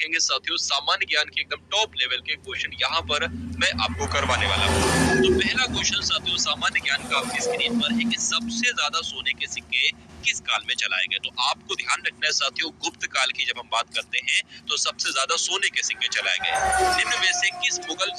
रखेंगे साथियों सामान्य ज्ञान के एकदम टॉप लेवल के क्वेश्चन यहाँ पर मैं आपको करवाने वाला हूँ। तो पहला क्वेश्चन साथियों सामान्य ज्ञान का आपकी स्क्रीन पर है कि सबसे ज्यादा सोने के सिक्के किस काल में चलाए गए। तो आपको ध्यान रखना है साथियों, गुप्त काल की जब हम बात करते हैं तो सबसे ज्यादा सोने के सिक्के चलाए गए। निम्न में से किस मुगल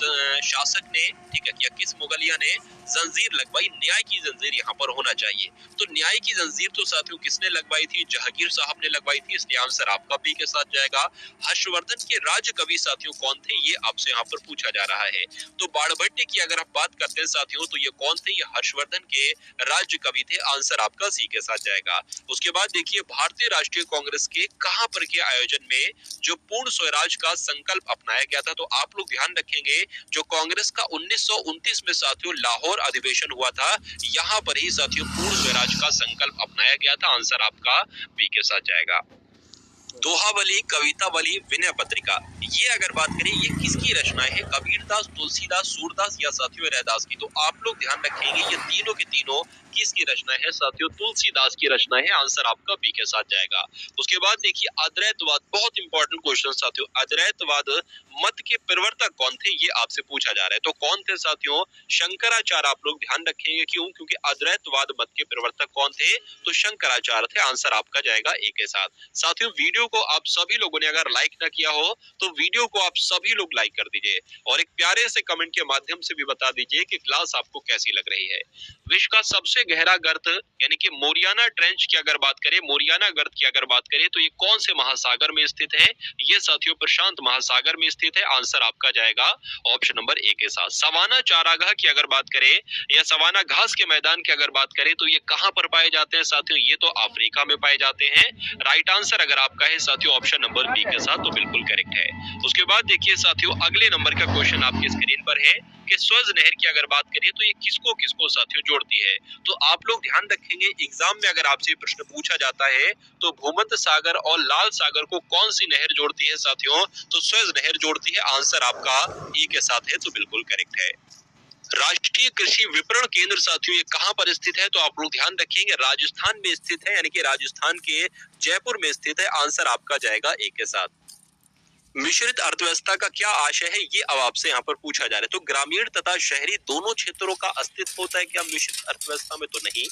शासक ने, ठीक है, या किस मुगलिया ने जंजीर लगवाई? न्याय की जंजीर यहाँ पर होना चाहिए। तो न्याय की जंजीर तो साथियों किसने लगवाई थी? जहांगीर साहब ने लगवाई थी, इसलिए आंसर आपका बी के साथ जाएगा। हर्षवर्धन के राज कवि साथियों कौन थे? ये आपसे यहाँ पर पूछा जा रहा है। तो बाणभट्ट की अगर आप बात करते हैं साथियों तो ये कौन थे? ये हर्षवर्धन के राज्य कवि थे, आंसर आपका सी के साथ जाएगा। उसके बाद देखिए भारतीय राष्ट्रीय कांग्रेस के कहां पर के आयोजन में जो पूर्ण स्वराज का संकल्प अपनाया गया था? तो आप लोग ध्यान रखेंगे जो कांग्रेस का 1929 में साथियों लाहौर अधिवेशन हुआ था, यहाँ पर ही साथियों पूर्ण स्वराज का संकल्प अपनाया गया था, आंसर आपका बी के साथ जाएगा। दोहावली, कवितावली, विनय पत्रिका, ये अगर बात करें ये किसकी रचनाएं है? कबीरदास, तुलसीदास, सूरदास या साथियों रैदास की? तो आप लोग ध्यान रखेंगे ये तीनों के तीनों किसकी रचना है साथियों? तुलसीदास की रचना है, आंसर आपका बी के साथ जाएगा। उसके बाद देखिए अद्वैतवाद, बहुत इंपॉर्टेंट क्वेश्चन साथियों, अद्वैतवाद मत के प्रवर्तक कौन थे? ये आपसे पूछा जा रहा है। तो कौन थे साथियों? शंकराचार्य। आप लोग ध्यान रखेंगे क्यों? क्योंकि अद्वैतवाद मत के प्रवर्तक कौन थे? तो शंकराचार्य थे, आंसर आपका जाएगा ए के साथ। साथियों वीडियो को आप सभी लोगों ने अगर लाइक ना किया हो तो वीडियो को आप सभी लोग लाइक कर दीजिए और एक प्यारे से कमेंट के माध्यम से भी बता दीजिए कि क्लास आपको कैसी लग रही है। विश्व का सबसे गहरा गर्त यानी कि मोरियाना ट्रेंच की अगर बात करें, मोरियाना गर्त की अगर बात करें तो ये कौन से महासागर में स्थित है? ये साथियों प्रशांत महासागर में स्थित है, आंसर आपका जाएगा ऑप्शन नंबर ए के साथ। सवाना चारागाह की अगर बात करें या सवाना घास के मैदान की अगर बात करें तो ये कहां पर पाए जाते हैं साथियों? ये तो अफ्रीका में पाए जाते हैं। राइट आंसर अगर आपका है साथियों ऑप्शन नंबर बी के साथ, तो बिल्कुल करेक्ट है। उसके बाद देखिए साथियों अगले नंबर का क्वेश्चन आपकी स्क्रीन पर है कि स्वेज नहर की अगर बात करें तो ये किसको किसको साथियों जोड़ती है? तो आप लोग ध्यान रखेंगे एग्जाम में अगर आपसे प्रश्न पूछा जाता है तो भूमध्य सागर और लाल सागर को कौन सी नहर जोड़ती है साथियों? तो स्वेज नहर जोड़ती है, आंसर आपका ई के साथ है, तो बिल्कुल करेक्ट है। राष्ट्रीय कृषि विपणन केंद्र साथियों ये कहां पर स्थित है? तो आप लोग ध्यान रखेंगे राजस्थान में स्थित है, यानी कि राजस्थान के जयपुर में स्थित है, आंसर आपका जाएगा ए के साथ। मिश्रित अर्थव्यवस्था का क्या आशय है? ये अब आपसे यहाँ पर पूछा जा रहा है। तो ग्रामीण तथा शहरी दोनों क्षेत्रों का अस्तित्व होता है क्या मिश्रित अर्थव्यवस्था में? तो नहीं।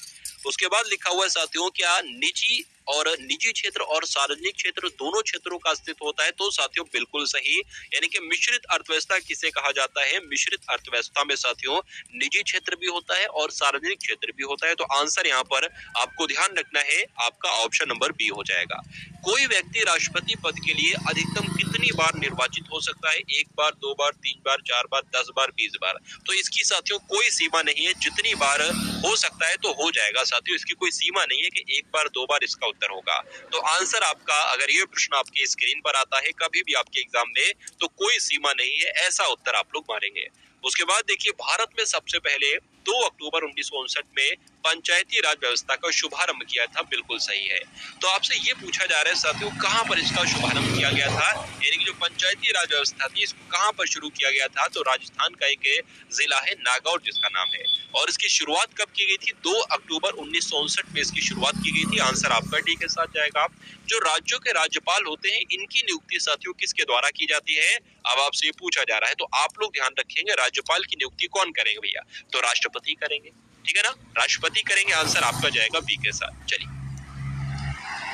उसके बाद लिखा हुआ है साथियों क्या निजी क्षेत्र और सार्वजनिक क्षेत्र दोनों क्षेत्रों का अस्तित्व होता है? तो साथियों बिल्कुल सही, यानी कि मिश्रित अर्थव्यवस्था किसे कहा जाता है? मिश्रित अर्थव्यवस्था में साथियों निजी क्षेत्र भी होता है और सार्वजनिक क्षेत्र भी होता है। तो आंसर यहाँ पर आपको ध्यान रखना है, आपका ऑप्शन नंबर बी हो जाएगा। कोई व्यक्ति राष्ट्रपति पद के लिए अधिकतम कितनी बार निर्वाचित हो सकता है? 1 बार, 2 बार, 3 बार, 4 बार, 10 बार, 20 बार? तो इसकी साथियों कोई सीमा नहीं है, जितनी बार हो सकता है तो हो जाएगा साथियों, इसकी कोई सीमा नहीं है कि 1 बार 2 बार इसका उत्तर होगा। तो आंसर आपका, अगर ये प्रश्न आपके स्क्रीन पर आता है कभी भी आपके एग्जाम में, तो कोई सीमा नहीं है, ऐसा उत्तर आप लोग मारेंगे। उसके बाद देखिए भारत में सबसे पहले 2 अक्टूबर 1959 में पंचायती राज व्यवस्था का शुभारंभ किया था, बिल्कुल सही है। तो आपसे ये पूछा जा रहा है साथियों कहां पर इसका शुभारंभ किया गया था? यानी कि जो पंचायती राज व्यवस्था थी इसको कहां पर शुरू किया गया था? तो राजस्थान का एक जिला है नागौर जिसका नाम है, और इसकी शुरुआत कब की गई थी? 2 अक्टूबर 1959 में इसकी शुरुआत की गई थी, आंसर आपका डी के साथ जाएगा। जो राज्यों के राज्यपाल होते हैं इनकी नियुक्ति साथियों किसके द्वारा की जाती है? अब आपसे पूछा जा रहा है, तो आप लोग ध्यान रखेंगे राज्यपाल की नियुक्ति कौन करेंगे भैया? तो राष्ट्रपति करेंगे, ठीक है ना, राष्ट्रपति करेंगे, आंसर आपका जाएगा बी के साथ। चलिए,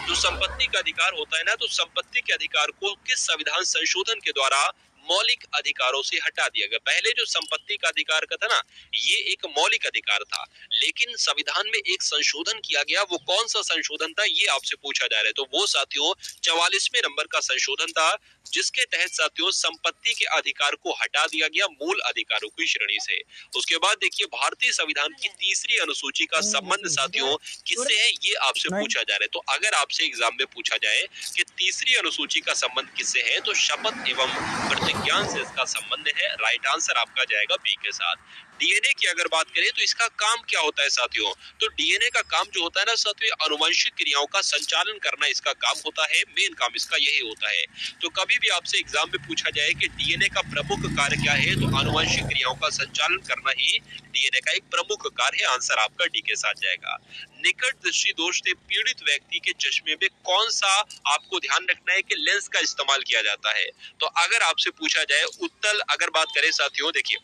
जो संपत्ति का अधिकार होता है ना, तो संपत्ति के अधिकार को किस संविधान संशोधन के द्वारा मौलिक अधिकारों से हटा दिया गया? पहले जो संपत्ति का अधिकार का था ना, ये एक मौलिक अधिकार था, लेकिन संविधान में एक संशोधन किया गया। वो कौन सा संशोधन था ये आपसे पूछा जा रहा है। तो वो साथियों 44वें नंबर का संशोधन था, जिसके तहत साथियों संपत्ति के अधिकार को हटा दिया गया मूल अधिकारों की श्रेणी से। उसके बाद देखिए भारतीय संविधान की 3री अनुसूची का संबंध साथियों किससे है? ये आपसे पूछा जा रहा है। तो अगर आपसे एग्जाम में पूछा जाए कि 3री अनुसूची का संबंध किससे है, तो शपथ एवं विज्ञान से इसका संबंध है। राइट आंसर आपका जाएगा बी के साथ। डीएनए की अगर बात करें तो इसका काम क्या होता है साथियों, तो डीएनए का काम जो होता है ना साथियों, आनुवंशिक क्रियाओं का संचालन करना इसका काम होता है। मेन काम इसका यही होता है। तो कभी भी आपसे एग्जाम में पूछा जाए कि डीएनए का प्रमुख कार्य क्या है, तो आनुवंशिक क्रियाओं का संचालन करना ही डीएनए का एक प्रमुख कार्य है। आंसर आपका डी के साथ जाएगा। निकट दृष्टि दोष से पीड़ित व्यक्ति के चश्मे में कौन सा आपको ध्यान रखना है कि लेंस का इस्तेमाल किया जाता है। तो अगर आपसे पूछा जाए उत्तल, अगर बात करें साथियों, देखिए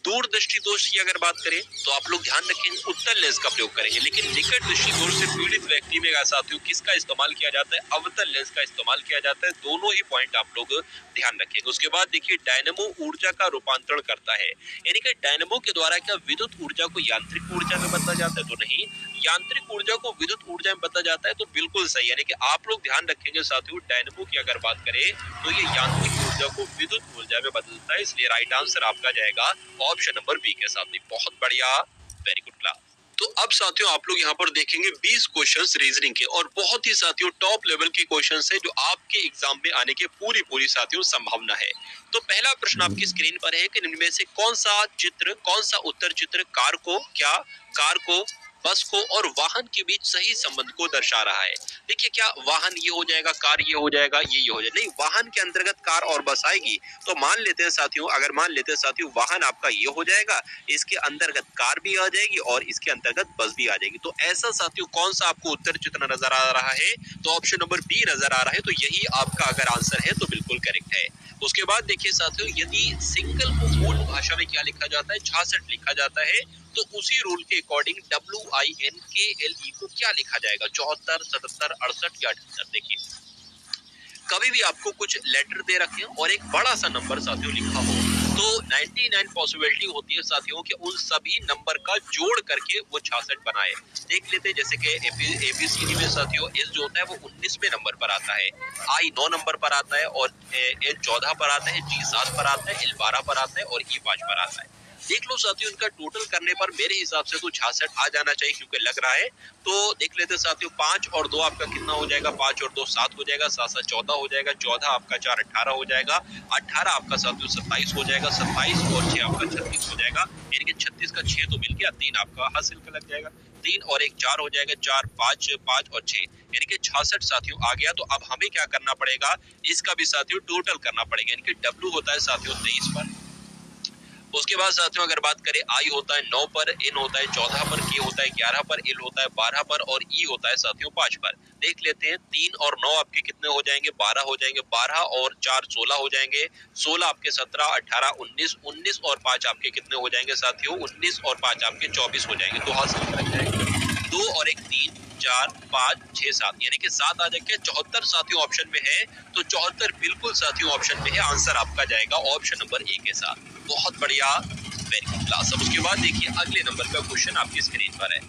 दूर दृष्टि दोष की अगर बात करें तो आप लोग ध्यान रखेंगे उत्तल लेंस का प्रयोग करेंगे, लेकिन निकट दृष्टि दोष से पीड़ित व्यक्ति में साथियों किसका इस्तेमाल किया जाता है, अवतल लेंस का इस्तेमाल किया जाता है। दोनों ही पॉइंट आप लोग ध्यान रखेंगे। उसके बाद देखिए डायनेमो ऊर्जा का रूपांतरण करता है, यानी कि डायनेमो के द्वारा क्या विद्युत ऊर्जा को यांत्रिक ऊर्जा में बदला जाता है, तो नहीं। यांत्रिक ऊर्जा को विद्युत ऊर्जा में बदला जाता है, तो बिल्कुल सही। यानी कि आप लोग ध्यान रखेंगे साथियों डायनेमो की अगर बात करें तो ये यांत्रिक ऊर्जा को विद्युत ऊर्जा में बदलता है, इसलिए राइट आंसर आपका जाएगा ऑप्शन नंबर बी के साथ। बहुत बढ़िया, वेरी गुड क्लास। तो अब साथियों आप लोग यहाँ पर देखेंगे 20 क्वेश्चंस रीजनिंग के, और बहुत ही साथियों टॉप लेवल के क्वेश्चंस है जो आपके एग्जाम में आने की पूरी साथियों संभावना है। तो पहला प्रश्न आपकी स्क्रीन पर है कि इनमें से कौन सा उत्तर चित्र कार को बस को और वाहन के बीच सही संबंध को दर्शा रहा है। देखिए क्या वाहन ये हो जाएगा, कार ये हो जाएगा, ये हो जाएगा, नहीं, वाहन के अंतर्गत कार और बस आएगी। तो मान लेते हैं साथियों, अगर मान लेते हैं साथियों वाहन आपका ये हो जाएगा, इसके अंतर्गत कार भी आ जाएगी और इसके अंतर्गत बस भी आ जाएगी। तो ऐसा साथियों कौन सा आपको उत्तर चित्र नजर आ रहा है, तो ऑप्शन नंबर बी नजर आ रहा है। तो यही आपका अगर आंसर है तो बिल्कुल करेक्ट है। उसके बाद देखिए साथियों यदि सिंगल को मूल भाषा में क्या लिखा जाता है, 66 लिखा जाता है, तो उसी रूल के अकॉर्डिंग WINKLE को क्या लिखा जाएगा, 74, 77, 68 या 78। देखिए कभी भी आपको कुछ लेटर दे रखे हो और एक बड़ा सा नंबर साथियों लिखा हो, तो 99 पॉसिबिलिटी होती है साथियों कि उन सभी नंबर का जोड़ करके वो 66 बनाए। देख लेते हैं जैसे कि ABCD में साथियों एस जो होता है वो 19वें नंबर पर आता है, I 9 नंबर पर आता है, और L 14 पर आता है, G 7 पर आता है, L 12 पर आता है और E 5 पर आता है। देख लो साथियों इनका टोटल करने पर मेरे हिसाब से तो 66 आ जाना चाहिए, क्योंकि लग रहा है। तो देख लेते साथियों 5 और 2 आपका कितना हो जाएगा, 5 और 2 7 हो जाएगा, 7 7 14 हो जाएगा, 14 आपका 4 18 हो जाएगा, 18 आपका साथियों 27 हो जाएगा, 27 और 6 आपका 36 हो जाएगा, यानी कि 36 का 6 तो मिल गया, 3 आपका हासिल का लग जाएगा, 3 और 1 4 हो जाएगा, 4 5 5 और 6 यानी कि 66 साथियों आ गया। तो अब हमें क्या करना पड़ेगा, इसका भी साथियों टोटल करना पड़ेगा, यानी कि W होता है साथियों 23 पर। उसके बाद साथियों अगर बात करें I होता है 9 पर, N होता है 14 पर, K होता है 11 पर, L होता है 12 पर और E होता है साथियों 5 पर। देख लेते हैं 3 और 9 आपके कितने हो जाएंगे, 12 हो जाएंगे, 12 और 4 16 हो जाएंगे, 16 आपके 17 18 19, 19 और 5 आपके कितने हो जाएंगे साथियों, 19 और 5 आपके 24 हो जाएंगे। 2 हाथ लग जाएंगे, 2 और 1 3 4 5 6 7 यानी कि 7 आ जाएंगे। 74 साथियों ऑप्शन में है, तो 74 बिल्कुल साथियों ऑप्शन में है। आंसर आपका जाएगा ऑप्शन नंबर ए के साथ। बहुत बढ़िया, वेरी गुड क्लास। अब उसके बाद देखिए अगले नंबर का क्वेश्चन आपकी स्क्रीन पर है।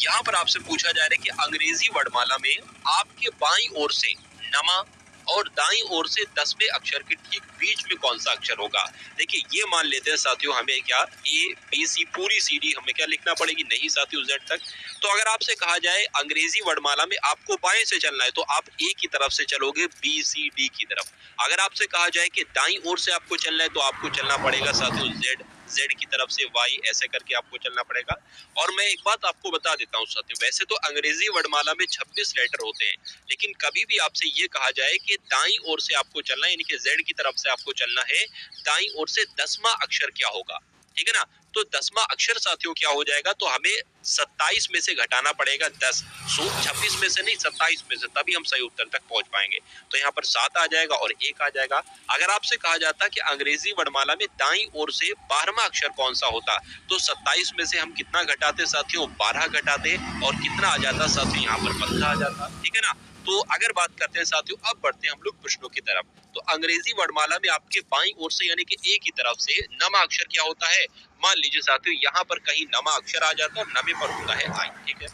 यहाँ पर आपसे पूछा जा रहा है कि अंग्रेजी वर्णमाला में आपके बाईं ओर से नमा और दाईं ओर से 10वें अक्षर के ठीक बीच में कौन सा अक्षर होगा। देखिए ये मान लेते हैं साथियों हमें क्या ABC पूरी CD हमें क्या लिखना पड़ेगी, नहीं साथियों Z तक। तो अगर आपसे कहा जाए अंग्रेजी वर्णमाला में आपको बाएं से चलना है, तो आप A की तरफ से चलोगे, BCD की तरफ। अगर आपसे कहा जाए कि दाईं ओर से आपको चलना है, तो आपको चलना पड़ेगा साथियों Z की तरफ से Y, ऐसे करके आपको चलना पड़ेगा। और मैं एक बात आपको बता देता हूँ साथियों, वैसे तो अंग्रेजी वर्णमाला में 26 लेटर होते हैं, लेकिन कभी भी आपसे ये कहा जाए कि दाईं ओर से आपको चलना है, यानी कि Z की तरफ से आपको चलना है, दाईं ओर से 10वां अक्षर क्या होगा, ठीक है ना। तो 10वां अक्षर साथियों क्या हो जाएगा, तो हमें 27 में से घटाना पड़ेगा 10, 26 में से नहीं 27 में से, तभी हम सही उत्तर तक पहुंच पाएंगे। तो यहाँ पर 7 आ जाएगा और 1 आ जाएगा। अगर आपसे कहा जाता कि अंग्रेजी वर्णमाला में दाईं ओर से 12वां अक्षर कौन सा होता, तो 27 में से हम कितना घटाते साथियों, 12 घटाते, और कितना आ जाता साथियों, यहाँ पर 15 आ जाता, ठीक है ना। तो अगर बात करते हैं साथियों, अब बढ़ते हैं हम लोग प्रश्नों की तरफ। तो अंग्रेजी वर्णमाला में आपके बाईं ओर से यानी कि ए की तरफ से नमा अक्षर क्या होता है, मान लीजिए साथियों यहाँ पर कहीं नमा अक्षर आ जाता है और नमे पर होता है आई, ठीक है।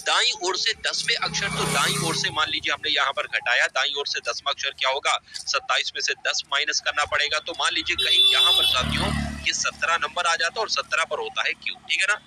दाईं ओर से 10वें अक्षर, तो दाईं ओर से मान लीजिए हमने यहाँ पर घटाया, दाईं ओर से 10वां अक्षर क्या होगा, 27 में से 10 माइनस करना पड़ेगा। तो मान लीजिए कहीं यहाँ पर साथियों ये 17 नंबर आ जाता है और 17 पर होता है क्यू, ठीक है ना।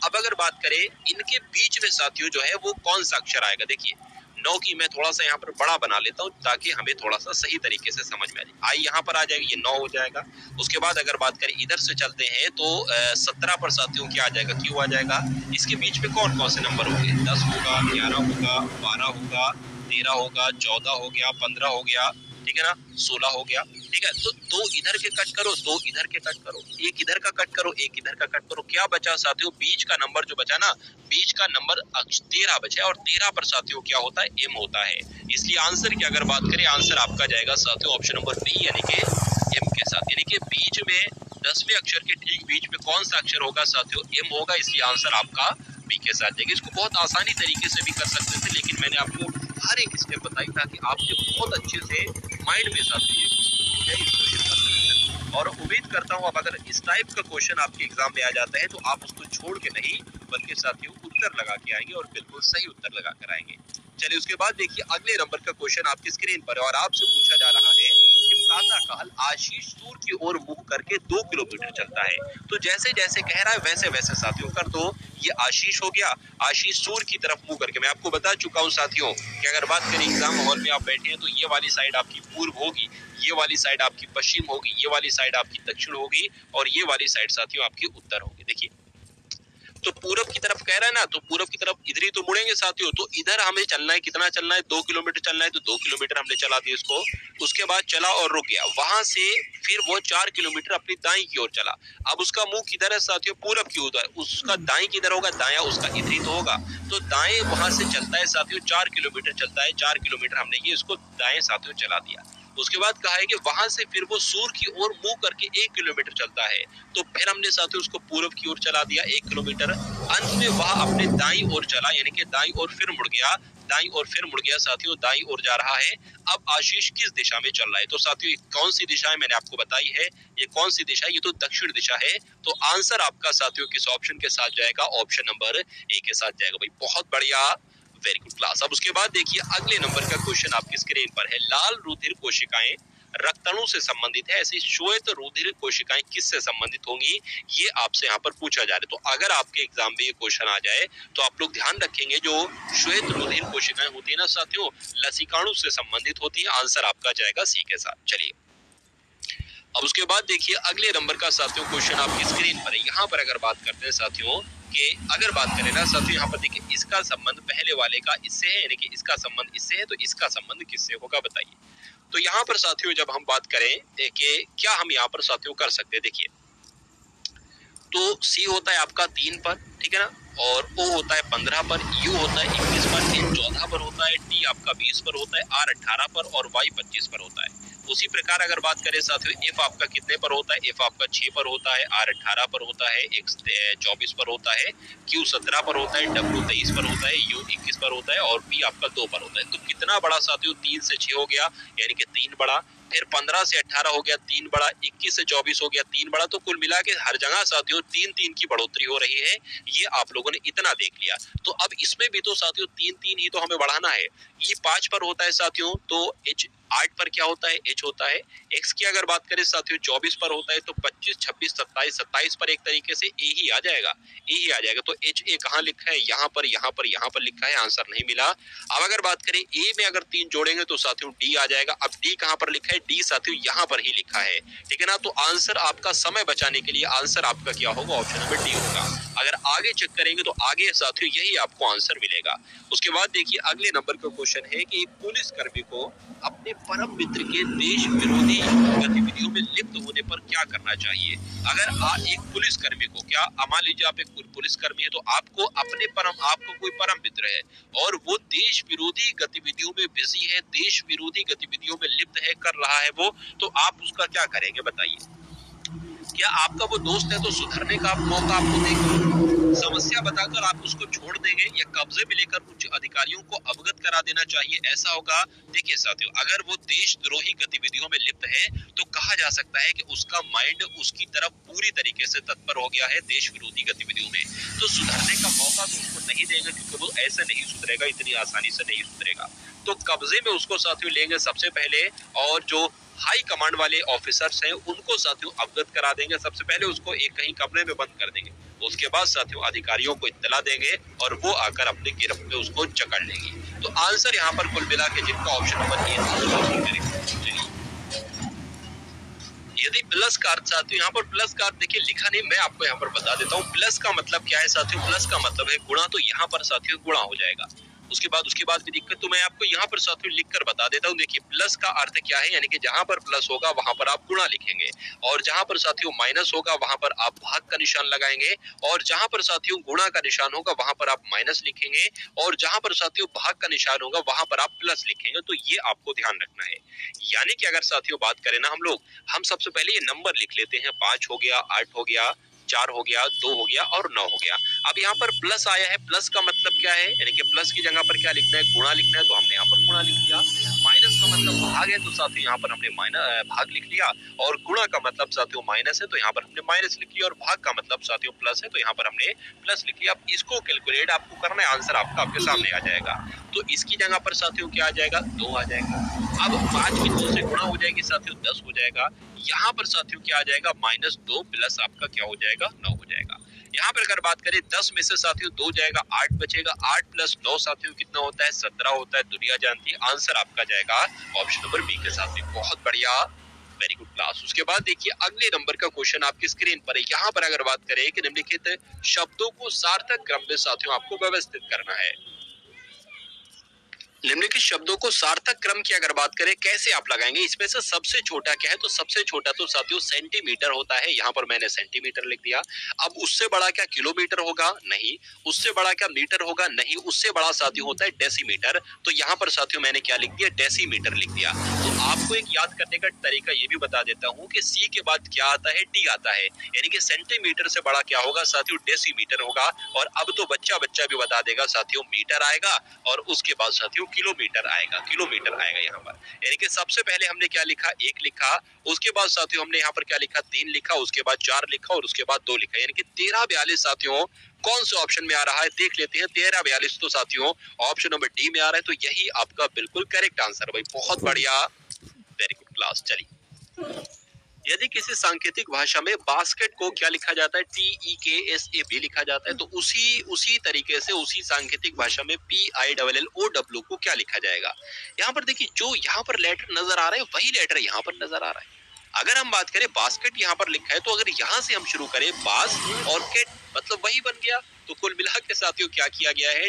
अब अगर बात करें इनके बीच में साथियों जो है वो कौन सा अक्षर आएगा, देखिए 9 की मैं थोड़ा सा यहाँ पर बड़ा बना लेता हूँ ताकि हमें थोड़ा सा सही तरीके से समझ में आ जाए। आई यहाँ पर आ जाएगी, ये 9 हो जाएगा। उसके बाद अगर बात करें इधर से चलते हैं तो 17 पर साथियों क्या आ जाएगा, क्यों आ जाएगा। इसके बीच में कौन कौन से नंबर होंगे, 10 होगा, 11 होगा, 12 होगा, 13 होगा, 14 हो गया, 15 हो गया, ठीक है ना, 16 हो गया, ठीक है। तो 2 इधर के कट करो, 2 इधर के कट करो, एक इधर का कट करो, एक इधर का कट करो, क्या बचा साथियों, बीच का नंबर जो बचा ना, बीच का नंबर 13 बचा, और 13 पर साथियों क्या होता है, एम होता है। इसलिए आंसर की अगर बात करें, आंसर आपका जाएगा साथियों ऑप्शन नंबर बी, यानी कि एम के साथ। यानी कि बीच में 10वें अक्षर के ठीक बीच में कौन सा अक्षर होगा साथियों, एम होगा, इसलिए आंसर आपका बी के साथ जाएगा। इसको बहुत आसानी तरीके से भी कर सकते थे, लेकिन मैंने आपको हर एक स्टेप बताई ताकि आपके बहुत अच्छे से माइंड में साथियों इस क्वेश्चन का सलूशन। और उम्मीद करता हूं अब अगर इस टाइप का क्वेश्चन आपके एग्जाम में आ जाता है तो आप उसको छोड़ के नहीं बल्कि साथियों उत्तर लगा के आएंगे और बिल्कुल सही उत्तर लगा कर आएंगे। चलिए उसके बाद देखिए अगले नंबर का क्वेश्चन आपकी स्क्रीन पर है और आपसे पूछा जा रहा है कि प्रातःकाल आशीष सूर्य की ओर मुंह करके 2 किलोमीटर चलता है। तो जैसे जैसे कह रहा है वैसे वैसे साथियों कर दो। ये आशीष हो गया, आशीष सूर्य की तरफ मुंह करके। मैं आपको बता चुका हूँ साथियों कि अगर बात करें एग्जाम हॉल में आप बैठे हैं तो ये वाली साइड आपकी पूर्व होगी, ये वाली साइड आपकी पश्चिम होगी, ये वाली साइड आपकी दक्षिण होगी और ये वाली साइड साथियों आपकी उत्तर होगी। देखिए तो पूरब की तरफ कह रहा है ना, तो पूरब की तरफ इधर ही तो मुड़ेंगे साथियों। तो इधर हमें चलना है, कितना चलना है, 2 किलोमीटर चलना है, तो 2 किलोमीटर हमने चला दिया इसको। उसके बाद चला और रुक गया, वहां से फिर वो 4 किलोमीटर अपनी दाई की ओर चला। अब उसका मुंह किधर है साथियों, पूरब की ओर। उसका दाई किधर होगा, दाया उसका इधर ही तो होगा। तो दाएं वहां से चलता है साथियों, 4 किलोमीटर चलता है, 4 किलोमीटर हमने ये इसको दाएं साथियों चला दिया। उसके बाद कहा है कि वहां से फिर वो सूर्य की ओर मुंह करके 1 किलोमीटर चलता है। तो फिर हमने साथियों उसको पूरब की ओर चला दिया 1 किलोमीटर। अंत में वह अपने दाईं ओर चला, यानी कि दाईं ओर फिर मुड़ गया, दाईं ओर फिर मुड़ गया साथियों, दाईं ओर जा रहा है। अब आशीष किस दिशा में चल रहा है, तो साथियों कौन सी दिशा है मैंने आपको बताई है, ये कौन सी दिशा है, ये तो दक्षिण दिशा है। तो आंसर आपका साथियों किस ऑप्शन के साथ जाएगा, ऑप्शन नंबर ए के साथ जाएगा। भाई बहुत बढ़िया, वेरी गुड क्लास। अब उसके बाद देखिए अगले नंबर का क्वेश्चन आपकी स्क्रीन पर है। लाल रुधिर कोशिकाएं रक्तणु से संबंधित है, ऐसी श्वेत रुधिर कोशिकाएं किससे संबंधित होंगी, ये आपसे यहाँ पर पूछा जा रहा है। तो अगर आपके एग्जाम में ये क्वेश्चन आ जाए तो आप लोग ध्यान रखेंगे, जो श्वेत रुधिर कोशिकाएं होती है ना साथियों, लसिकाणु से संबंधित होती है। आंसर आपका जाएगा सी के साथ। चलिए अब उसके बाद देखिए अगले नंबर का साथियों क्वेश्चन आपकी स्क्रीन पर है। यहाँ पर अगर बात करते हैं साथियों कि अगर बात करें ना साथियों, यहाँ पर देखिए इसका संबंध पहले वाले का इससे है, यानी कि इसका संबंध इससे है, तो इसका संबंध किससे होगा बताइए। तो यहाँ पर साथियों जब हम बात करें कि क्या हम यहाँ पर साथियों कर सकते हैं, देखिए तो सी होता है आपका 3 पर, ठीक है ना, और ओ होता है 15 पर, यू होता है 21 पर, एन 14 पर होता है, टी आपका 20 पर होता है, आर 18 पर और वाई 25 पर होता है। उसी प्रकार अगर बात करें साथियों एफ आपका कितने पर होता है, एफ आपका 6 पर होता है, आर 18 पर होता है, एक्स 24 पर होता है, क्यू 17 पर होता है, डब्ल्यू 23 पर होता है, यू 21 पर होता है और पी आपका 2 पर होता है। तो कितना बड़ा साथियों, 3 से 6 हो गया, यानी कि 3 बड़ा, फिर 15 से 18 हो गया 3 बड़ा, 21 से 24 हो गया 3 बड़ा। तो कुल मिला के हर जगह साथियों 3-3 की बढ़ोतरी हो रही है। ये आप लोगों ने इतना देख लिया। तो अब इसमें भी तो साथियों 3-3 ही तो हमें बढ़ाना है। ये 5 पर होता है साथियों, तो एच 8 पर क्या होता है, एच होता है। एक्स की अगर बात करें साथियों 24 पर होता है, तो 25, 26, 27, 27 पर एक तरीके से ए ही आ जाएगा, ए ही आ जाएगा। तो एच ए कहाँ लिखा है, यहाँ पर, यहाँ पर, यहाँ पर लिखा है, आंसर नहीं मिला। अब अगर बात करें ए में अगर 3 जोड़ेंगे तो साथियों डी आ जाएगा। अब डी कहाँ पर लिखा है, डी साथियों यहाँ पर ही लिखा है, ठीक है ना। तो आंसर आपका समय बचाने के लिए आंसर आपका क्या होगा, ऑप्शन नंबर डी होगा। अगर आगे चेक करेंगे तो आगे साथियों यही आपको आंसर मिलेगा। उसके बाद देखिए अगले नंबर का क्वेश्चन है कि एक पुलिस कर्मी को अपने परम मित्र के देश विरोधी गतिविधियों में लिप्त होने पर क्या करना चाहिए। अगर एक पुलिस कर्मी को, क्या मान लीजिए आप एक पुलिस कर्मी है, तो आपको आपको कोई परम मित्र है और वो देश विरोधी गतिविधियों में बिजी है, देश विरोधी गतिविधियों में लिप्त है, कर रहा है वो, तो आप उसका क्या करेंगे बताइए। क्या आपका वो दोस्त है तो सुधरने का मौका आपको देंगे, समस्या बताकर आप उसको छोड़ देंगे, या कब्जे में लेकर उच्च अधिकारियों को अवगत करा देना चाहिए, ऐसा होगा। देखिए साथियों अगर वो देशद्रोही गतिविधियों में लिप्त है तो कहा जा सकता है कि उसका माइंड उसकी तरफ पूरी तरीके से तत्पर हो गया है देश विरोधी गतिविधियों में। तो सुधरने का मौका तो उसको नहीं देंगे, क्योंकि वो ऐसे नहीं सुधरेगा, इतनी आसानी से नहीं सुधरेगा। तो कब्जे में उसको साथियों लेंगे सबसे पहले, और जो हाई कमांड वाले ऑफिसर्स हैं उनको साथियों अवगत करा देंगे। सबसे पहले उसको एक कहीं कमरे में बंद कर देंगे, उसके बाद साथियों अधिकारियों को इत्तला देंगे और वो आकर अपने गिरफ्त में उसको जकड़ लेंगे। तो आंसर यहाँ पर कुल मिला के जिनका ऑप्शन नंबर ए था। यदि प्लस का अर्थ साथियों यहाँ पर प्लस का अर्थ देखिए लिखा नहीं, मैं आपको यहाँ पर बता देता हूँ प्लस का मतलब क्या है साथियों। प्लस का मतलब है गुणा, तो यहाँ पर साथियों गुणा हो जाएगा। उसके बाद भी दिक्कत, तो मैं आपको यहाँ पर साथियों लिखकर बता देता हूँ। देखिए प्लस का अर्थ क्या है, यानी कि जहां पर प्लस होगा वहां पर आप गुणा लिखेंगे, और जहां पर साथियों माइनस होगा वहां पर आप भाग का निशान लगाएंगे, और जहां पर साथियों गुणा का निशान होगा वहां पर आप माइनस लिखेंगे, और जहां पर साथियों भाग का निशान होगा वहां पर आप प्लस लिखेंगे। तो ये आपको ध्यान रखना है। यानी कि अगर साथियों बात करें ना हम सबसे पहले ये नंबर लिख लेते हैं। 5 हो गया, 8 हो गया, 4 हो गया, 2 हो गया और 9 हो गया। अब यहाँ पर प्लस आया है, प्लस का मतलब क्या है, यानी कि प्लस की जगह पर क्या लिखना है, गुणा लिखना है, तो हमने यहाँ पर गुणा लिख दिया। माइनस का मतलब भाग है, तो साथियों यहाँ पर हमने भाग लिख लिया, और गुणा का मतलब साथियों माइनस है, तो यहाँ पर हमने माइनस लिख लिया, और भाग का मतलब साथियों प्लस है, तो यहाँ पर हमने प्लस लिख लिया। अब इसको कैलकुलेट आपको करना है, आंसर आपका आपके सामने आ जाएगा। तो इसकी जगह पर साथियों क्या आ जाएगा, 2 आ जाएगा। अब 5 की 2 से गुणा हो जाएगी साथियों, 10 हो जाएगा। यहाँ पर साथियों क्या आ जाएगा, -2 प्लस आपका क्या हो जाएगा, 9 हो जाएगा। यहाँ पर अगर बात करें 10 में से साथियों 2 जाएगा, 8 बचेगा। 8 प्लस 9 साथियों कितना होता है, 17 होता है। दुनिया जानती है, आंसर आपका जाएगा ऑप्शन नंबर बी के साथ। बहुत बढ़िया, वेरी गुड क्लास। उसके बाद देखिए अगले नंबर का क्वेश्चन आपकी स्क्रीन पर है। यहाँ पर अगर बात करें कि निम्नलिखित शब्दों को सार्थक क्रम में साथियों आपको व्यवस्थित करना है। निम्नलिखित शब्दों को सार्थक क्रम की अगर बात करें कैसे आप लगाएंगे, इसमें से सबसे छोटा क्या है, तो सबसे छोटा तो साथियों सेंटीमीटर होता है। यहाँ पर मैंने सेंटीमीटर लिख दिया। अब उससे बड़ा क्या किलोमीटर होगा, नहीं। उससे बड़ा क्या मीटर होगा, नहीं। उससे बड़ा साथियों होता है डेसीमीटर, तो यहाँ पर साथियों मैंने क्या लिख दिया, डेसीमीटर लिख दिया। तो आपको एक याद करने का तरीका ये भी बता देता हूँ कि सी के बाद क्या आता है, डी आता है, यानी कि सेंटीमीटर से बड़ा क्या होगा साथियों, डेसीमीटर होगा। और अब तो बच्चा भी बता देगा साथियों, मीटर आएगा, और उसके बाद साथियों किलोमीटर आएगा, यहाँ पर। यानी कि सबसे पहले हमने क्या लिखा, 1 लिखा, उसके बाद साथियों हमने यहाँ पर क्या लिखा, 3 लिखा, उसके बाद 4 लिखा, और उसके बाद 2 लिखा, यानी कि 1342 साथियों कौन से ऑप्शन में आ रहा है, देख लेते हैं। 1342 तो साथियों ऑप्शन नंबर डी में आ रहा है, तो यही आपका बिल्कुल करेक्ट आंसर। भाई बहुत बढ़िया, वेरी गुड क्लास। चलिए, यदि किसी सांकेतिक भाषा में बास्केट को क्या लिखा जाता है, TEKSAB लिखा जाता है, तो उसी तरीके से उसी सांकेतिक भाषा में PILLOW को क्या लिखा जाएगा। यहाँ पर देखिए जो यहाँ पर लेटर नजर आ रहा है वही लेटर यहाँ पर नजर आ रहा है। अगर हम बात करें बास्केट यहाँ पर लिखा है, तो अगर यहाँ से हम शुरू करें बास और केट, मतलब वही बन गया। तो कुल मिला के साथियों क्या किया गया है,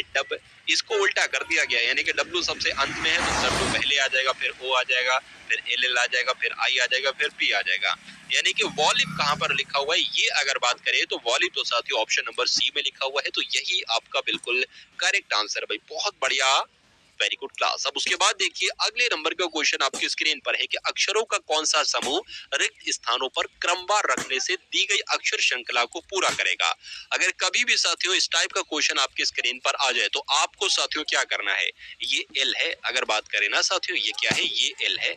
इसको उल्टा कर दिया गया, यानी कि W सबसे अंत में है, तो W पहले आ जाएगा, फिर O आ जाएगा, फिर LL आ जाएगा, फिर I आ जाएगा, फिर P आ जाएगा। यानी कि वॉल्यूम कहाँ पर लिखा हुआ है, ये अगर बात करें तो वॉल्यूम तो साथियों ऑप्शन नंबर सी में लिखा हुआ है, तो यही आपका बिल्कुल करेक्ट आंसर। भाई बहुत बढ़िया, वेरी गुड क्लास। अब उसके बाद देखिए अगले नंबर का क्वेश्चन आपकी स्क्रीन पर है कि अक्षरों का कौन सा समूह रिक्त स्थानों पर क्रमवार रखने से दी गई अक्षर श्रृंखला को पूरा करेगा। अगर कभी भी साथियों इस टाइप का क्वेश्चन आपके स्क्रीन पर आ जाए, तो आपको साथियों क्या करना है, ये एल है, अगर बात करें ना साथियों, ये क्या है, ये एल है,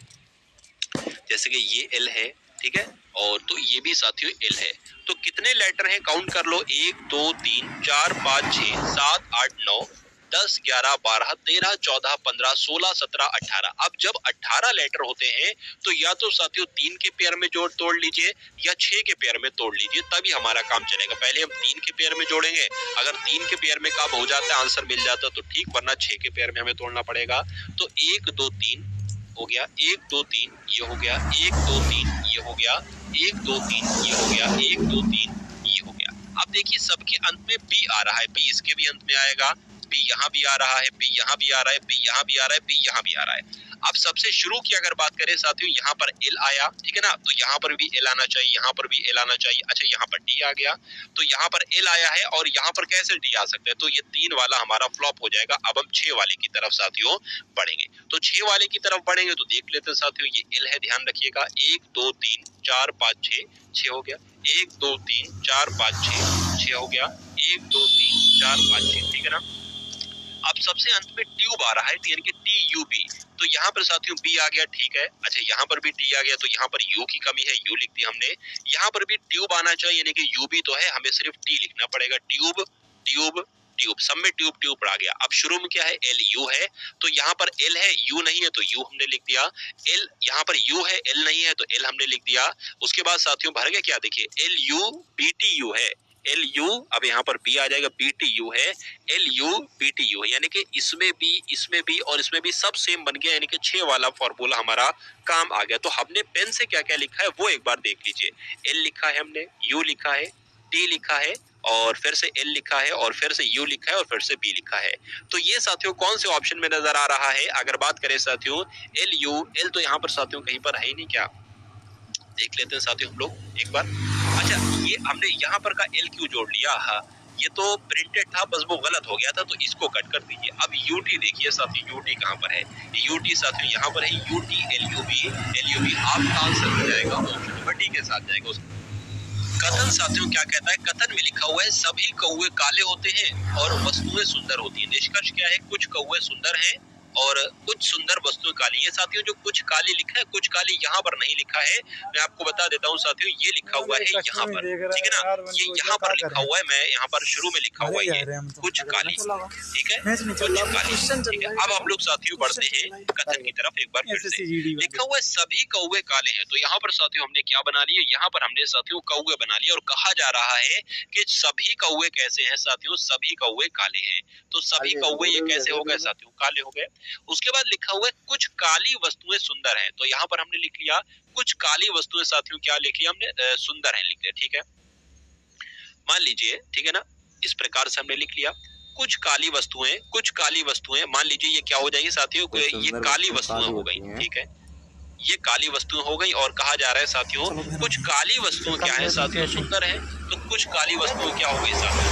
जैसे कि ये एल है, ठीक है, और तो ये भी साथियों एल है। तो कितने लेटर हैं, काउंट कर लो, 1 2 3 4 5 6 7 8 9 10 11 12 13 14 15 16 17 18। अब जब 18 लेटर होते हैं, तो या तो साथियों 3 के पेयर में जोड़ तोड़ लीजिए, या 6 के पेयर में तोड़ लीजिए, तभी हमारा काम चलेगा। पहले हम 3 के पेयर में जोड़ेंगे, अगर 3 के पेयर में काम हो जाता है, आंसर मिल जाता तो ठीक, वरना 6 के पेयर में हमें तोड़ना पड़ेगा। तो 1 2 3 हो गया, 1 2 3 ये हो गया, 1 2 3 ये हो गया, 1 2 3 ये हो गया, 1 2 3 ये हो गया। अब देखिए सबके अंत में बी आ रहा है, बी इसके भी अंत में आएगा, बी यहाँ भी आ रहा है, बी यहाँ भी आ रहा है, बी यहाँ भी आ रहा है, बी यहाँ भी आ रहा है। अब सबसे शुरू की अगर बात करें साथियों, यहाँ पर एल आया, ठीक है ना, तो यहाँ पर भी एल आना चाहिए, यहाँ पर भी एल आना चाहिए। अच्छा यहाँ पर डी आ गया, तो यहाँ पर एल आया है, और यहाँ पर कैसे डी आ सकता है, तो ये 3 वाला हमारा फ्लॉप हो जाएगा। अब हम 6 वाले की तरफ साथियों बढ़ेंगे, तो 6 वाले की तरफ बढ़ेंगे, तो देख लेते हैं साथियों, ये एल है, ध्यान रखिएगा, 1 2 3 4 5 6 6 हो गया, 1 2 3 4 5 6 6 हो गया, 1 2 3 4 5 6, ठीक है ना। अब सबसे अंत में ट्यूब आ रहा है, यानी कि TUB, तो यहाँ पर साथियों बी आ गया, ठीक है। अच्छा यहाँ पर भी टी आ गया, तो यहाँ पर यू की कमी है, यू लिख दी हमने। यहाँ पर भी ट्यूब आना चाहिए, यानी कि यू भी तो है, हमें सिर्फ टी लिखना पड़ेगा, ट्यूब ट्यूब ट्यूब, सब में ट्यूब ट्यूब आ गया। अब शुरू में क्या है, एल यू है, तो यहाँ पर एल है, यू नहीं है, तो यू हमने लिख दिया। एल यहाँ पर यू है, एल नहीं है, तो एल हमने लिख दिया। उसके बाद साथियों भर गया क्या, देखिए LUBTU है, LU, अब यहाँ पर B आ जाएगा, BTU है, LU BTU है, यानी कि इसमें भी और इसमें भी सब सेम बन गया, यानी कि 6 वाला फॉर्मूला हमारा काम आ गया। तो हमने पेन से क्या क्या लिखा है वो एक बार देख लीजिए। L लिखा है हमने, U लिखा है, T लिखा है, और फिर से L लिखा है, और फिर से U लिखा है, और फिर से B लिखा है। तो ये साथियों कौन से ऑप्शन में नजर आ रहा है? अगर बात करें साथियों LU, L तो यहाँ पर साथियों कहीं पर है ही नहीं, क्या देख लेते हैं साथियों हम लोग एक बार। अच्छा, ये हमने यहाँ पर का L क्यों जोड़ लिया? हाँ, ये तो प्रिंटेड था, बस वो गलत हो गया था, तो इसको कट कर दीजिए। अब UT देखिए साथियों, UT कहाँ पर है? UT साथियों यहाँ पर है, UT LUB आपका आंसर हो जाएगा ऑप्शन नंबर डी के साथ जाएगा। कथन साथियों क्या कहता है? कथन में लिखा हुआ है सभी कौवे काले होते हैं और वस्तुएं सुंदर होती हैं। निष्कर्ष क्या है? कुछ कौवे सुंदर हैं और कुछ सुंदर वस्तुएं काली है। साथियों जो कुछ काली लिखा है, कुछ काली यहाँ पर नहीं लिखा है। मैं आपको बता देता हूँ साथियों, ये लिखा हुआ है यहाँ पर, ठीक है ना, ये यहाँ पर लिखा हुआ है, मैं यहाँ पर शुरू में लिखा हुआ है ये कुछ काली, ठीक है, कुछ काली, ठीक है। अब हम लोग साथियों बढ़ते हैं कथन की तरफ एक बार फिर से। लिखा हुआ है सभी कौवे काले हैं, तो यहाँ पर साथियों हमने क्या बना लिया? यहाँ पर हमने साथियों कौवे बना लिया, और कहा जा रहा है कि सभी कौवे कैसे हैं साथियों? सभी कौवे काले हैं। तो सभी कौवे ये कैसे हो गए साथियों? काले हो गए। उसके बाद लिखा हुआ है कुछ काली वस्तुएं सुंदर हैं, तो यहाँ पर हमने लिख लिया कुछ काली वस्तुएं साथियों क्या लिख लिया हमने? सुंदर हैं लिख लिया, ठीक है, मान लीजिए, ठीक है ना, इस प्रकार से हमने लिख लिया कुछ काली वस्तुएं, मान लीजिए ये क्या हो जाएगी साथियों? ये काली वस्तुएं हो गई, ठीक है, ये काली वस्तुएं हो गई, और कहा जा रहा है साथियों कुछ काली वस्तुएं क्या है साथियों? सुंदर है। तो कुछ काली वस्तुएं क्या हो गई साथियों?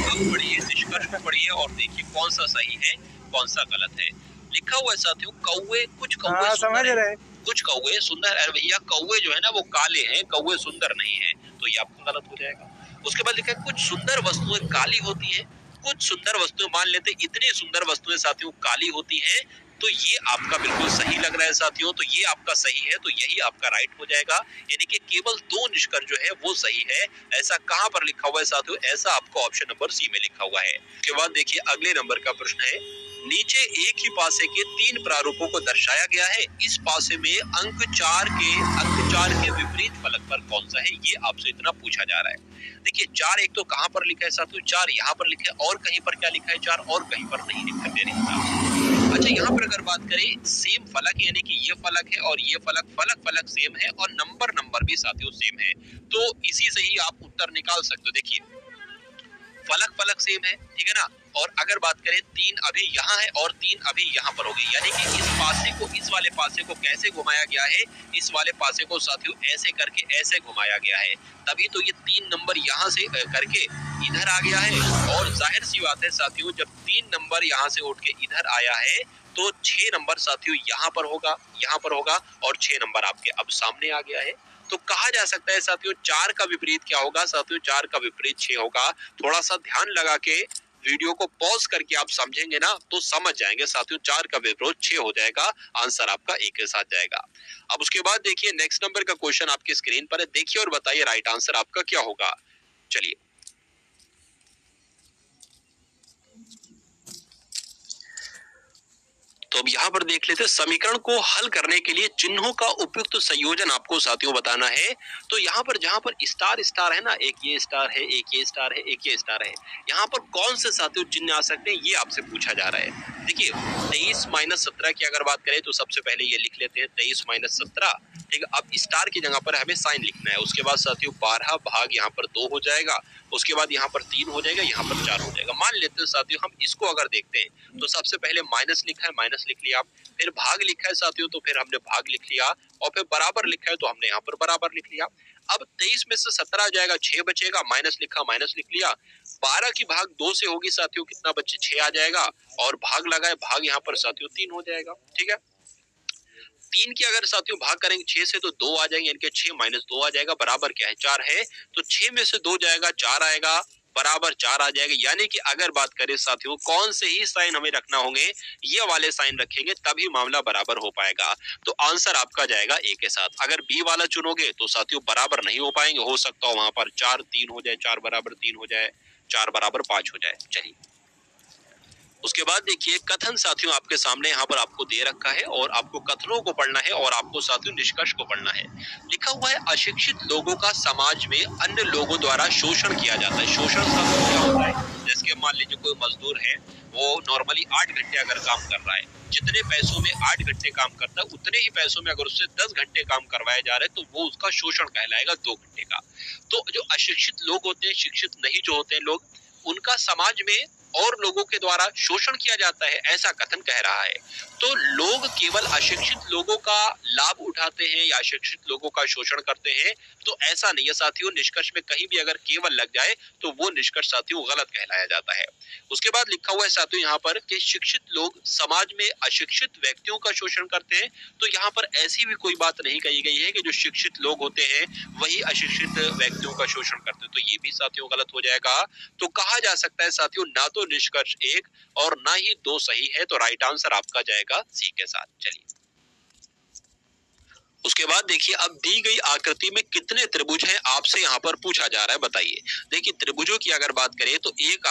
अब पढ़िए, निष्कर्ष को पढ़िए और देखिए कौन सा सही है कौन सा गलत है। लिखा हुआ है साथियों कौवे, कुछ कौवे समझ रहे, कुछ कौवे सुंदर। अरे भैया कौवे जो है ना वो काले हैं, कौवे सुंदर नहीं है, तो ये आपका गलत हो जाएगा। उसके बाद लिखा है कुछ सुंदर वस्तुएं काली होती है, कुछ सुंदर वस्तुएं, मान लेते इतनी सुंदर वस्तुएं साथियों काली होती हैं, तो ये आपका बिल्कुल सही लग रहा है साथियों, तो ये आपका सही है, तो यही आपका राइट हो जाएगा। यानी कि केवल 2 निष्कर्ष जो है वो सही है। ऐसा कहां पर लिखा हुआ है साथियों? ऐसा आपको ऑप्शन नंबर सी में लिखा हुआ है। उसके बाद देखिए अगले नंबर का प्रश्न है, नीचे एक ही पासे के 3 प्रारूपों को दर्शाया गया है, इस पासे में अंक 4 के विपरीत फलक पर कौन सा है? ये आपसे इतना पूछा जा रहा है। देखिए 4 एक तो कहां पर लिखा है साथियों? 4 यहाँ पर लिखा है, और कहीं पर क्या लिखा है? 4 और कहीं पर नहीं लिखा मेरे हिसाब से। अच्छा, यहाँ पर अगर बात करें सेम फलक, यानी कि ये फलक है और ये फलक सेम है, और नंबर भी साथियों सेम है, तो इसी से ही आप उत्तर निकाल सकते हो। देखिए फलक सेम है, ठीक है ना, और अगर बात करें 3 अभी यहाँ है और 3 अभी यहाँ पर होगी, यानी कि इस पासे को, इस वाले पासे को कैसे घुमाया गया है? इस वाले पासे को साथियों ऐसे करके ऐसे घुमाया गया है, तभी तो ये 3 नंबर यहाँ से करके इधर आ गया है। और जाहिर सी बात है साथियों, जब 3 नंबर यहाँ से उठ के इधर आया है तो 6 नंबर साथियों यहाँ पर होगा, और 6 नंबर आपके अब सामने आ गया है। तो कहा जा सकता है साथियों 4 का विपरीत क्या होगा साथियों? 4 का विपरीत 6 होगा। थोड़ा सा ध्यान लगा के वीडियो को पॉज करके आप समझेंगे ना तो समझ जाएंगे साथियों, 4 का विपरीत 6 हो जाएगा, आंसर आपका एक के साथ जाएगा। अब उसके बाद देखिए नेक्स्ट नंबर का क्वेश्चन आपकी स्क्रीन पर है, देखिए और बताइए राइट आंसर आपका क्या होगा। चलिए तो अब यहाँ पर देख लेते हैं, समीकरण को हल करने के लिए चिन्हों का उपयुक्त संयोजन आपको साथियों बताना है। तो यहाँ पर जहाँ पर स्टार स्टार है ना, एक ये स्टार है, एक ये स्टार है, एक ये स्टार है, यहाँ पर कौन से साथियों चिन्ह आ सकते हैं ये आपसे पूछा जा रहा है। देखिए 23 - 17 की अगर बात करें तो सबसे पहले ये लिख लेते हैं 23 - 17, ठीक है। अब स्टार की जगह पर हमें साइन लिखना है। उसके बाद साथियों 12 भाग यहाँ पर 2 हो जाएगा, उसके बाद यहाँ पर 3 हो जाएगा, यहाँ पर 4 हो जाएगा। मान लेते हैं साथियों हम इसको अगर देखते हैं तो सबसे पहले माइनस लिखा है, माइनस लिख लिया, फिर भाग लिखा है साथियों तो फिर हमने भाग लिख लिया, और फिर बराबर लिखा है तो हमने यहाँ पर बराबर लिख लिया। अब 23 में से 17 आ जाएगा, 6 बचेगा, माइनस लिखा, माइनस लिख लिया। 12 की भाग 2 से होगी साथियों, कितना बचे? 6 आ जाएगा, और भाग लगाए, भाग यहाँ पर साथियों 3 हो जाएगा, ठीक है। 3 की अगर साथियों भाग करेंगे 6 से तो 2 आ जाएंगे, यानी कि 6 - 2 आ जाएगा, बराबर क्या है? 4 है, तो 6 में से 2 जाएगा, 4 आएगा, बराबर 4 आ जाएगा। यानी कि अगर बात करें साथियों कौन से ही साइन हमें रखना होंगे, ये वाले साइन रखेंगे तभी मामला बराबर हो पाएगा। तो आंसर आपका जाएगा ए के साथ। अगर बी वाला चुनोगे तो साथियों बराबर नहीं हो पाएंगे, हो सकता हो वहां पर 4 3 हो जाए, 4 बराबर 3 हो जाए, 4 बराबर 5 हो जाए। चलिए उसके बाद देखिए कथन साथियों आपके सामने यहाँ पर आपको दे रखा है और आपको कथनों को पढ़ना है और आपको साथियों निष्कर्ष को पढ़ना है। लिखा हुआ है अशिक्षित लोगों का समाज में अन्य लोगों द्वारा शोषण किया जाता है। शोषण साथियों क्या होता है, जैसे कि मान लीजिए कोई मजदूर है, वो नॉर्मली 8 घंटे अगर काम कर रहा है, जितने पैसों में 8 घंटे काम करता है उतने ही पैसों में अगर उससे 10 घंटे काम करवाए जा रहे हैं तो वो उसका शोषण कहलाएगा 2 घंटे का। तो जो अशिक्षित लोग होते हैं, शिक्षित नहीं जो होते हैं लोग, उनका समाज में और लोगों के द्वारा शोषण किया जाता है, ऐसा कथन कह रहा है। तो लोग केवल अशिक्षित लोगों का लाभ उठाते हैं या अशिक्षित लोगों का शोषण करते हैं, तो ऐसा नहीं है साथियों। निष्कर्ष में कहीं भी अगर केवल लग जाए तो वो निष्कर्ष साथियों गलत कहलाया जाता है। उसके बाद लिखा हुआ है साथियों यहाँ पर कि शिक्षित लोग समाज में अशिक्षित व्यक्तियों का शोषण करते हैं, तो यहाँ पर ऐसी भी कोई बात नहीं कही गई है कि जो शिक्षित लोग होते हैं वही अशिक्षित व्यक्तियों का शोषण करते हैं, तो ये भी साथियों गलत हो जाएगा। तो कहा जा सकता है साथियों ना तो निष्कर्ष 1 और ना ही 2 सही है, तो राइट आंसर आपका जाएगा सी के साथ। चलिए उसके बाद देखिए अब दी गई आकृति में कितने त्रिभुज हैं आपसे यहाँ पर पूछा जा रहा है, बताइए। देखिए त्रिभुजों की अगर बात करें तो एक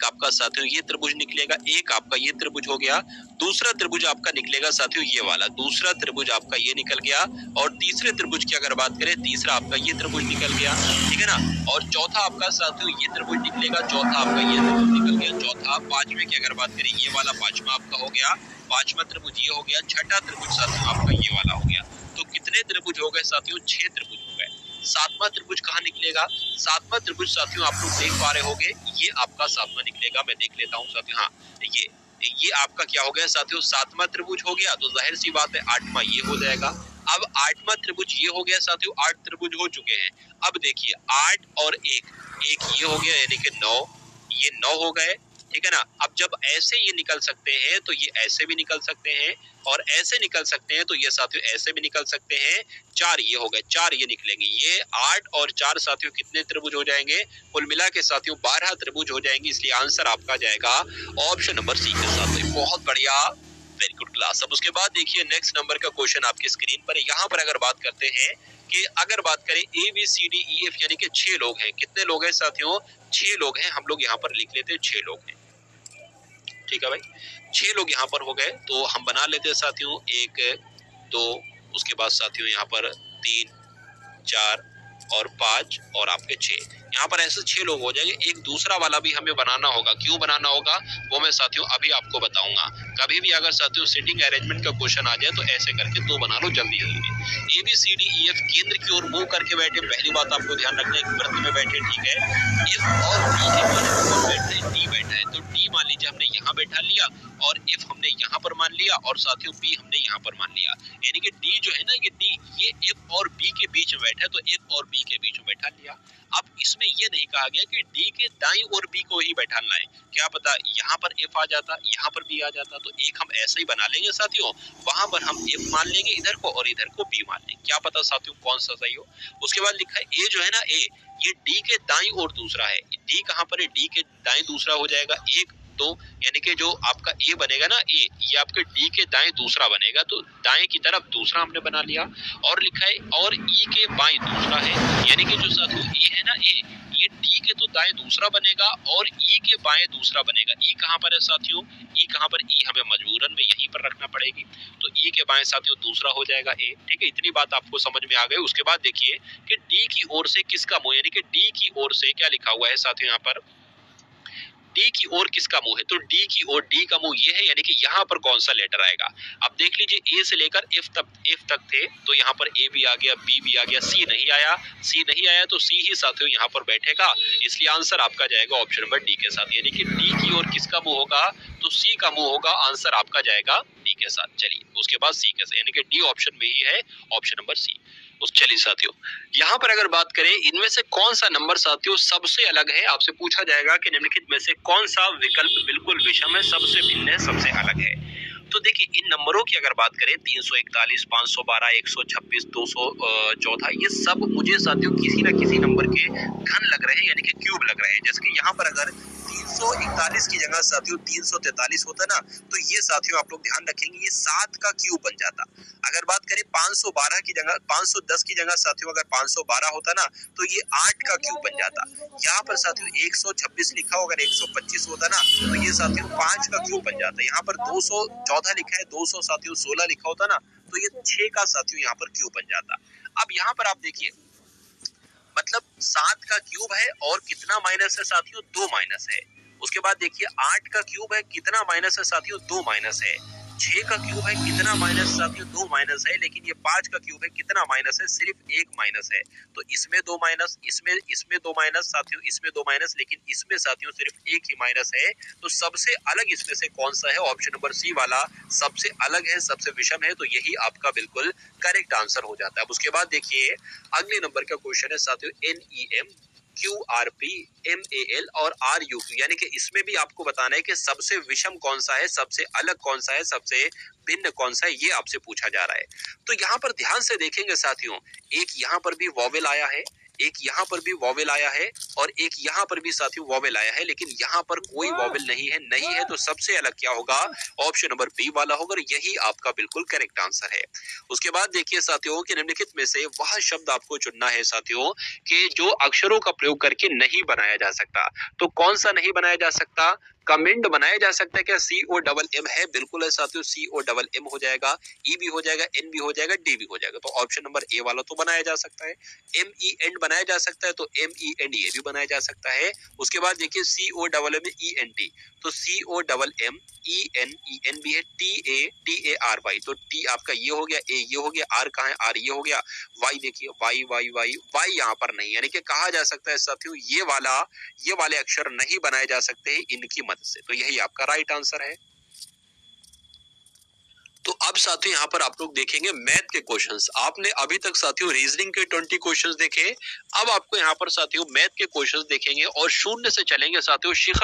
आपका साथियों ये त्रिभुज निकलेगा, एक आपका ये त्रिभुज हो गया, दूसरा त्रिभुज आपका निकलेगा साथियों ये वाला, दूसरा त्रिभुज आपका ये निकल गया, और तीसरे त्रिभुज की अगर बात करें तीसरा आपका ये त्रिभुज निकल गया, ठीक है ना। और चौथा आपका साथियों ये त्रिभुज निकलेगा, चौथा आपका ये त्रिभुज निकल गया, चौथा। पांचवे की अगर बात करें ये वाला पांचवा आपका हो गया, पांचवा त्रिभुज ये हो गया, छठा त्रिभुज साथियों आपका ये वाला हो गया। तो कितने त्रिभुज हो गए साथियों, 6 त्रिभुज हो गए। सातवां त्रिभुज कहाँ निकलेगा, सातवां त्रिभुज साथियों आप लोग देख पा रहे होंगे, ये आपका सातवां निकलेगा। मैं देख लेता हूँ साथियों, हाँ ये आपका क्या हो गया साथियों, सातवां त्रिभुज हो गया। तो जाहिर सी बात है आठवां ये हो जाएगा। अब आठवां त्रिभुज ये हो गया साथियों, 8 त्रिभुज हो चुके हैं। अब देखिए 8 और 1 ये हो गया, यानी कि 9, ये 9 हो गए, ठीक है ना। अब जब ऐसे ये निकल सकते हैं तो ये ऐसे भी निकल सकते हैं, और ऐसे निकल सकते हैं तो ये साथियों ऐसे भी निकल सकते हैं। 4 ये हो गए, 4 ये निकलेंगे। ये 8 और 4 साथियों कितने त्रिभुज हो जाएंगे, कुल मिला के साथियों 12 त्रिभुज हो जाएंगे। इसलिए आंसर आपका जाएगा ऑप्शन नंबर सी के साथ। बहुत बढ़िया, वेरी गुड क्लास। अब उसके बाद देखिए नेक्स्ट नंबर का क्वेश्चन आपकी स्क्रीन पर। यहाँ पर अगर बात करते हैं कि अगर बात करें ABCDEF यानी कि 6 लोग हैं, कितने लोग हैं साथियों, 6 लोग हैं। हम लोग यहाँ पर लिख लेते हैं 6 लोग हैं, ठीक है भाई। 6 लोग यहाँ पर हो गए, तो हम बना लेते हैं साथियों 1 2, उसके बाद साथियों यहाँ पर 3 4 और 5 और आपके 6। यहाँ पर ऐसे 6 लोग हो जाएंगे। एक दूसरा वाला भी हमें बनाना होगा, क्यों बनाना होगा वो मैं साथियों अभी आपको बताऊंगा। कभी भी अगर साथियों सिटिंग अरेंजमेंट का क्वेश्चन आ जाए तो ऐसे करके 2 बना लो जल्दी जल्दी। ABCDEF केंद्र की ओर मुंह करके बैठे, पहली बात आपको ध्यान रखना है, वृत्त में बैठे, ठीक है। F और B के मान बैठे हैं, D बैठा है, तो D मान लीजिए हमने यहाँ बैठा लिया, और F हमने यहाँ पर मान लिया, और साथियों B हमने यहाँ पर मान लिया। यानी कि D जो है ना, ये D ये F और B के बीच में बैठा है, तो F और B के बीच में बैठा लिया। अब इसमें ये नहीं कहा गया कि D के दाईं ओर B को ही बैठाना है, क्या पता यहाँ पर F आ जाता, यहाँ पर B आ जाता, तो एक हम ऐसे ही बना लेंगे साथियों। वहां पर हम F मान लेंगे इधर को, और इधर को B मान लेंगे, क्या पता साथियों कौन सा सही हो। उसके बाद लिखा है A जो है ना, A ये D के दाईं ओर दूसरा है। D कहाँ पर है, D के दाईं दूसरा हो जाएगा 1 2, यानी कि जो आपका A बनेगा ना, A ये आपके D के दाएं दूसरा बनेगा, तो दाएं की तरफ दूसरा हमने बना लिया। और लिखा है और E के बाएं दूसरा है, यानी कि जो साथियों A है ना, A ये D के तो दाएं दूसरा बनेगा और E के बाएं दूसरा बनेगा। E कहाँ पर है साथियों, E कहाँ पर, E हमें मजबूरन में यहीं पर रखना पड़ेगी, तो E के बाएं साथियों दूसरा हो जाएगा A, ठीक है। इतनी बात आपको समझ में आ गई। उसके बाद देखिए कि D की ओर से किसका मुंह, यानी कि D की ओर से क्या लिखा हुआ है साथियों, यहाँ पर D की ओर किसका मुंह है, तो D की ओर D का मुंह ये है, यानी कि यहाँ पर कौन सा लेटर आएगा। अब देख लीजिए A से लेकर F तक थे, तो यहाँ पर A भी आ गया, B भी आ गया, C नहीं आया, तो C ही साथियों यहाँ पर बैठेगा। इसलिए आंसर आपका जाएगा ऑप्शन नंबर D के साथ, यानी कि D की ओर किसका मुंह होगा, तो C का मुंह होगा। आंसर आपका जाएगा D के साथ। चलिए उसके बाद C के साथ, यानी कि D ऑप्शन में ही है, ऑप्शन नंबर C। चलिए साथियों यहाँ पर अगर बात करें इनमें से कौन सा नंबर साथियों सबसे अलग है, आपसे पूछा जाएगा कि निम्नलिखित में से कौन सा विकल्प बिल्कुल विषम है, सबसे भिन्न है, सबसे अलग है। तो देखिए इन नंबरों की अगर बात करें 341, 512, 126, 214 ये सब मुझे साथियों किसी ना किसी नंबर के घन लग रहे हैं यानी कि क्यूब लग रहे हैं। जैसे कि यहाँ पर अगर 341 की जगह साथियों 343 होता ना तो ये साथियों आप लोग ध्यान रखेंगे ये 7 का क्यूब बन जाता। अगर बात करें 512 की जगह 510 की जगह साथियों अगर 512 होता ना तो ये 8 का क्यूब बन जाता। यहाँ पर साथियों 126 लिखा हो अगर 125 होता ना तो ये साथियों 5 का क्यूब बन जाता। यहाँ पर 214 लिखा है 200 साथियों 16 लिखा होता ना तो ये 6 का साथियों यहाँ पर क्यूब बन जाता। अब यहाँ पर आप देखिए मतलब 7 का क्यूब है और कितना माइनस है साथियों 2 माइनस है। उसके बाद देखिए 8 का क्यूब है कितना माइनस है साथियों 2 माइनस है। 6 का क्यूब है कितना माइनस साथियों 2 माइनस है। लेकिन ये 5 का क्यूब है कितना माइनस है सिर्फ 1 माइनस है। तो इसमें 2 माइनस इसमें 2 माइनस साथियों इसमें 2 माइनस लेकिन इसमें साथियों सिर्फ 1 ही माइनस है। तो सबसे अलग इसमें से कौन सा है ऑप्शन नंबर सी वाला सबसे अलग है सबसे विषम है। तो यही आपका बिल्कुल करेक्ट आंसर हो जाता है। अब उसके बाद देखिए अगले नंबर का क्वेश्चन है साथियों NEM QRP MAL और RUQ यानी कि इसमें भी आपको बताना है कि सबसे विषम कौन सा है सबसे अलग कौन सा है सबसे भिन्न कौन सा है ये आपसे पूछा जा रहा है। तो यहाँ पर ध्यान से देखेंगे साथियों एक यहाँ पर भी वॉवेल आया है एक यहाँ पर भी वॉवेल आया है और एक यहाँ पर भी साथियों वॉवेल आया है लेकिन यहाँ पर कोई वॉवेल नहीं है तो सबसे अलग क्या होगा ऑप्शन नंबर बी वाला होगा और यही आपका बिल्कुल करेक्ट आंसर है। उसके बाद देखिए साथियों कि निम्नलिखित में से वह शब्द आपको चुनना है साथियों कि जो अक्षरों का प्रयोग करके नहीं बनाया जा सकता। तो कौन सा नहीं बनाया जा सकता कमेंट बनाया जा सकता है क्या COMM है बिल्कुल है साथियों COMM हो जाएगा E भी हो जाएगा N भी हो जाएगा D भी हो जाएगा। तो ऑप्शन नंबर ए वाला तो बनाया जा सकता है। MEN बनाया जा सकता है तो MEN ये भी बनाया जा सकता है। उसके बाद देखिए COMMENT तो COMMEN भी है TARY तो T आपका ये हो गया A ये हो गया R कहाँ है R ये हो गया Y देखिए Y यहाँ पर नहीं यानी कि कहा जा सकता है साथियों ये वाले अक्षर नहीं बनाए जा सकते हैं इनकी मदद से। तो यही आपका राइट आंसर है। तो अब साथियों यहाँ पर आप लोग देखेंगे मैथ के क्वेश्चंस। आपने अभी तक साथियों रीजनिंग के 20 क्वेश्चंस देखे। अब आपको यहाँ पर साथियों मैथ के क्वेश्चंस देखेंगे और शून्य से चलेंगे साथियों शिखर